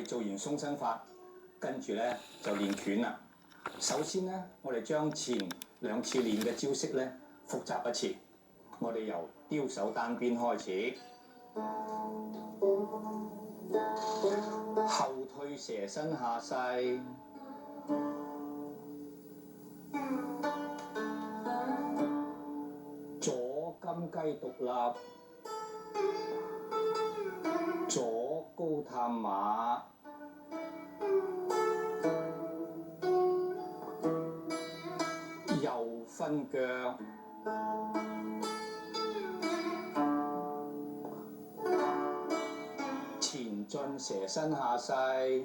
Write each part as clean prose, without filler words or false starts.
做完鬆身法，跟住咧就練拳啦。首先咧，我哋將前2次練嘅招式咧複習一次。我哋由刁手單邊開始，後退蛇身下勢，左金雞獨立，左高探馬，右分腳，前進蛇身下勢，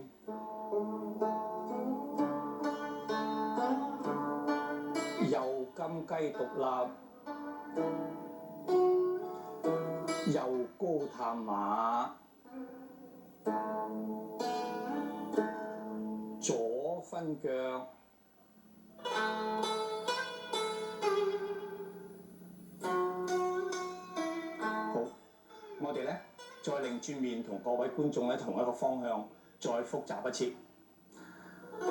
右金雞獨立，右高探馬，左分腳，好，我哋咧再擰轉面同各位觀眾喺同一個方向再複習一次。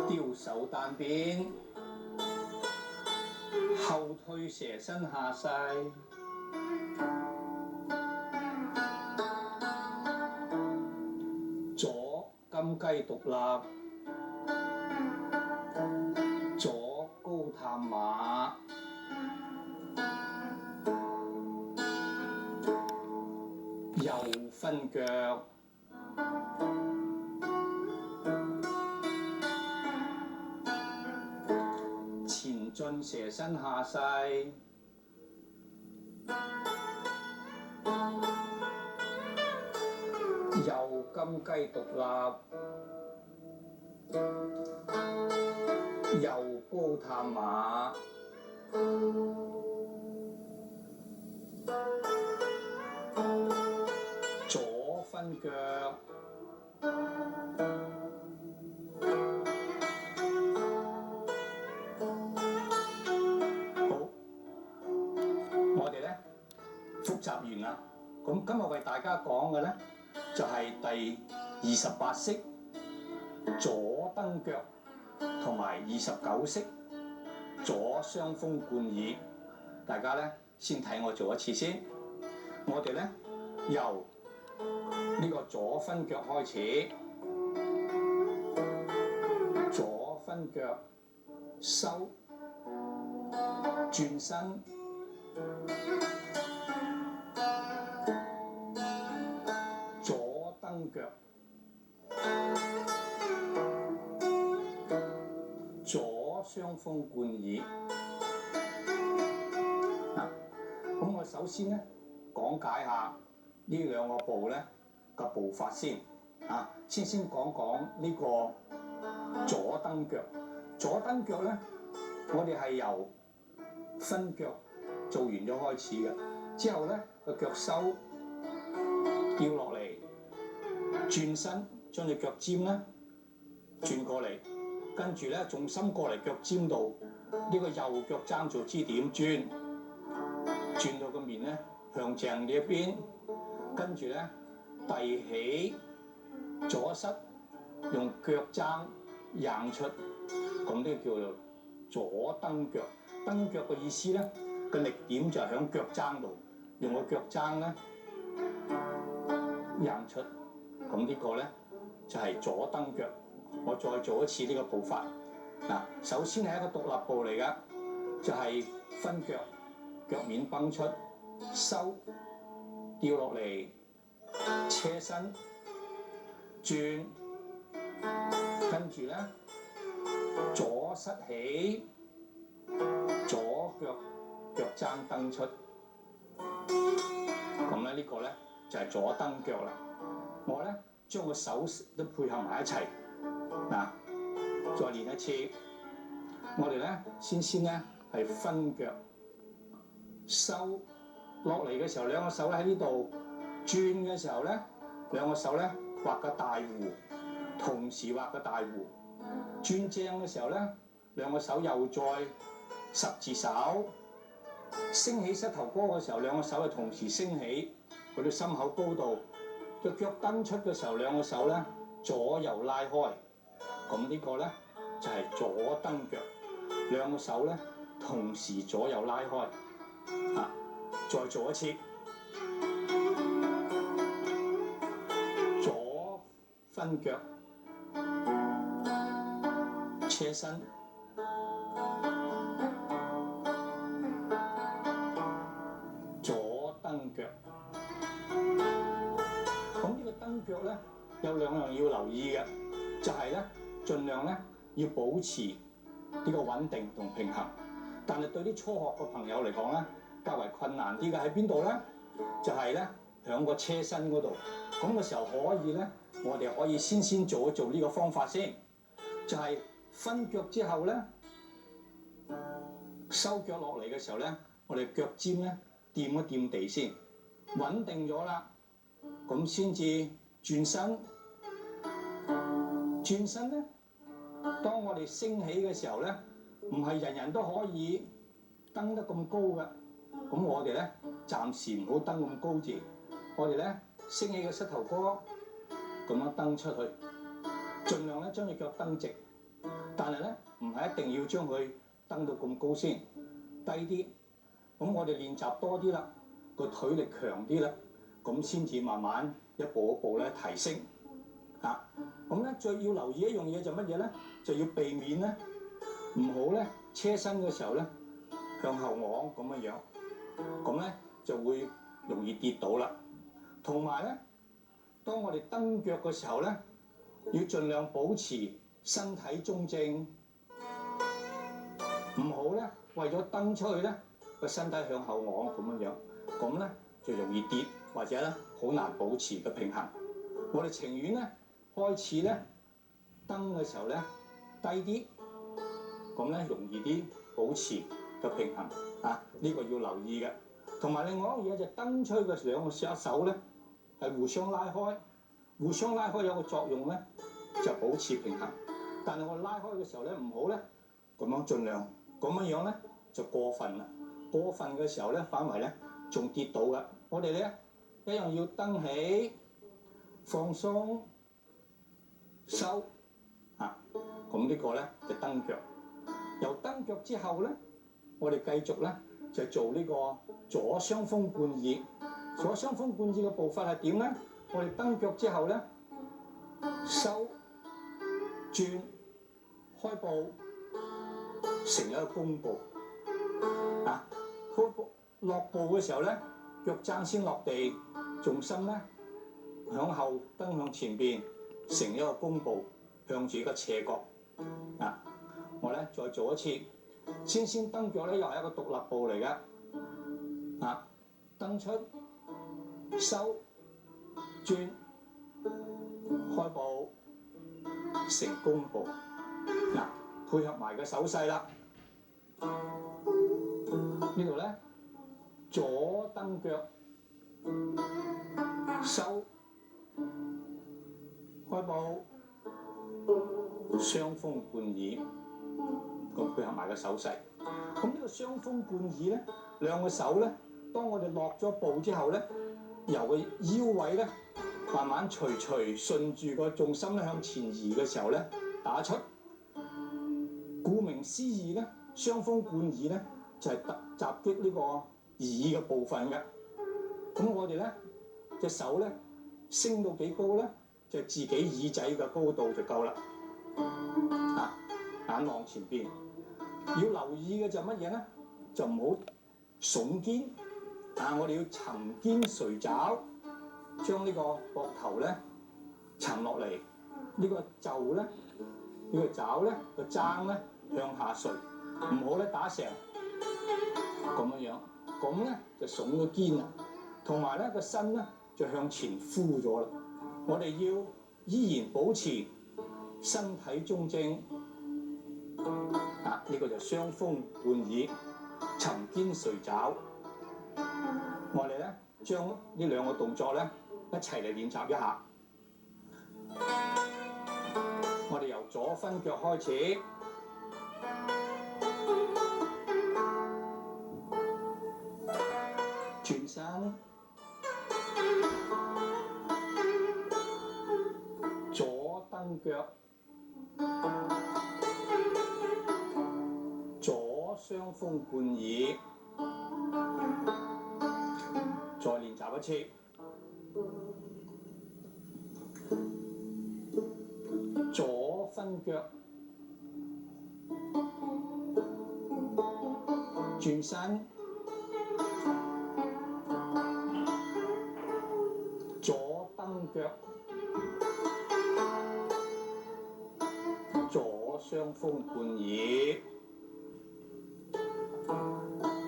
刁手單邊，後退蛇身下勢，左金雞獨立，左高探馬，右分腳，前進蛇身下勢，右金雞獨立，右高探馬，左分腳，好，我哋咧複習完啦。咁今日為大家講嘅咧就係第28式左蹬腳同埋29式左雙風貫耳。大家咧先睇我做一次先。我哋咧由呢個左分腳開始，左分腳收，轉身，左蹬腳，左雙風貫耳。咁我首先咧講解下呢2個步咧嘅步法先。先講講呢個左蹬腳。左蹬腳咧，我哋係由分腳做完咗開始嘅，之後咧個腳收掉落嚟，轉身將隻腳尖咧轉過嚟，跟住咧重心過嚟腳尖度，呢個右腳踭做支點轉到個面咧向正呢一邊，跟住咧遞起左膝，用腳踭硬出，咁呢叫做左蹬腳。蹬腳嘅意思咧，個力點就係響腳踭度，用個腳踭咧硬出，咁呢個咧就係左蹬腳。我再做一次呢個步法。首先係一個獨立步嚟㗎，就係分腳，腳面崩出，收，掉落嚟，車身，轉，跟住咧左膝起，左腳腳踭蹬出，咁咧呢個咧就係左蹬腳啦。我咧將個手都配合埋一齊。再練一次。我哋咧先咧係分腳，收落嚟嘅時候，兩個手咧喺呢度轉嘅時候咧，兩個手咧畫個大弧，同時畫個大弧。轉正嘅時候咧，兩個手又再十字手。升起膝頭哥嘅時候，兩個手係同時升起，去到心口高度。隻腳蹬出嘅時候，兩個手咧左右拉開，咁呢個咧就係左蹬腳。兩個手咧同時左右拉開，再做一次，左分腳，車身，左蹬腳。咁呢個蹬腳咧有兩樣要留意嘅，就係咧盡量咧要保持呢個穩定同平衡。但係對啲初學嘅朋友嚟講咧，較為困難啲嘅喺邊度咧？就係咧響個車身嗰度。咁嘅時候可以咧，我哋可以先做一做呢個方法先，就係分腳之後咧，收腳落嚟嘅時候咧，我哋腳尖咧掂一掂地先，穩定咗啦，咁先至轉身。轉身咧，當我哋升起嘅時候咧，唔係人人都可以蹬得咁高嘅。咁我哋咧暫時唔好蹬咁高字，我哋咧升起個膝頭哥咁樣蹬出去，盡量咧將隻腳蹬直，但係咧唔係一定要將佢蹬到咁高先，低啲。咁我哋練習多啲啦，個腿力強啲啦，咁先至慢慢一步一步咧提升。咁咧最要留意一樣嘢就乜嘢咧？就要避免咧唔好咧車身嘅時候咧向後昂咁樣樣，咁咧就會容易跌倒啦。同埋咧，當我哋蹬腳嘅時候咧，要盡量保持身體中正，唔好咧為咗蹬出去咧個身體向後昂咁樣樣，咁咧就容易跌或者咧好難保持個平衡。我哋情願咧開始咧蹬嘅時候咧低啲，咁咧容易啲保持個平衡。呢個要留意嘅。同埋另外一樣嘢就蹬出去嘅兩個手咧係互相拉開，互相拉開有個作用咧就保持平衡。但係我拉開嘅時候咧唔好咧咁樣，盡量咁樣咧就過分啦。過分嘅時候咧反為咧仲跌倒嘅。我哋咧一樣要蹬起，放鬆，收。咁呢個咧就蹬腳。由蹬腳之後咧，我哋繼續咧就做呢個左雙風貫耳。左雙風貫耳嘅步伐係點咧？我哋蹬腳之後咧，收、轉、開步，成一個弓步。開步落步嘅時候咧，腳踭先落地，重心咧向後蹬向前邊，成一個弓步，向住一個斜角。我咧再做一次，先蹬腳咧又係一個獨立步嚟嘅。蹬出、收、轉、開步，成弓步。配合埋個手勢啦。呢度咧左蹬腳，收、開步，雙風貫耳。咁配合埋個手勢。咁呢個雙風貫耳咧，兩個手咧，當我哋落咗步之後咧，由個腰位咧慢慢隨順住個重心咧向前移嘅時候咧，打出。顧名思義咧，雙風貫耳咧就係襲擊呢個耳嘅部分嘅。咁我哋咧隻手咧升到幾高咧，就自己耳仔嘅高度就夠啦。眼望前邊，要留意嘅就乜嘢咧？就唔好聳肩。我哋要沉肩垂爪，將呢個膊頭咧沉落嚟。呢個袖咧，呢個爪咧，個踭咧向下垂，唔好咧打成咁樣，咁咧就聳咗肩啦。同埋咧個身咧就向前俯咗啦。我哋要依然保持身體中正。呢個就雙風貫耳，沉肩垂爪。我哋咧將呢兩個動作咧一齊嚟練習一下。我哋由左分腳開始，轉身，左蹬腳，左雙風貫耳。再練習一次，左分腳，轉身，左蹬腳，左雙風貫耳。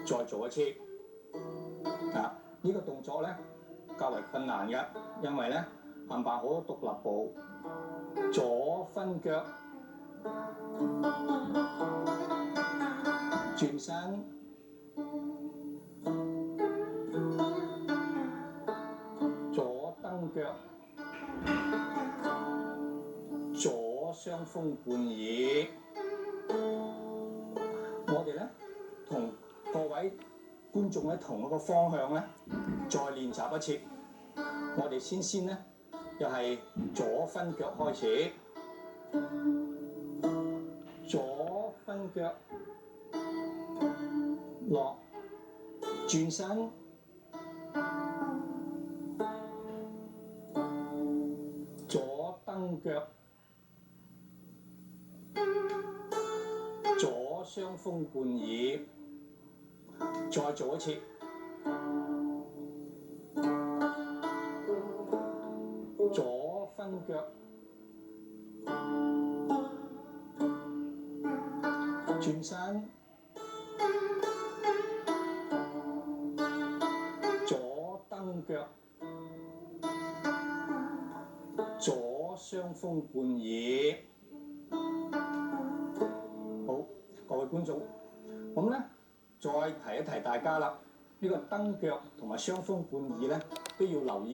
再做一次。呢個動作咧較為困難嘅，因為咧冚唪唥好多獨立步，左分腳，轉身，左蹬腳，左雙風貫耳。我哋咧同各位觀眾喺同一個方向咧，再練習一次。我哋先咧，又係左分腳開始，左分腳落，轉身，左蹬腳，左雙風貫耳。再做一次，左分腳，轉身，左蹬腳，左雙風貫耳。好，各位觀眾，咁咧。再提一提大家啦，呢個蹬腳同埋雙風貫耳咧都要留意。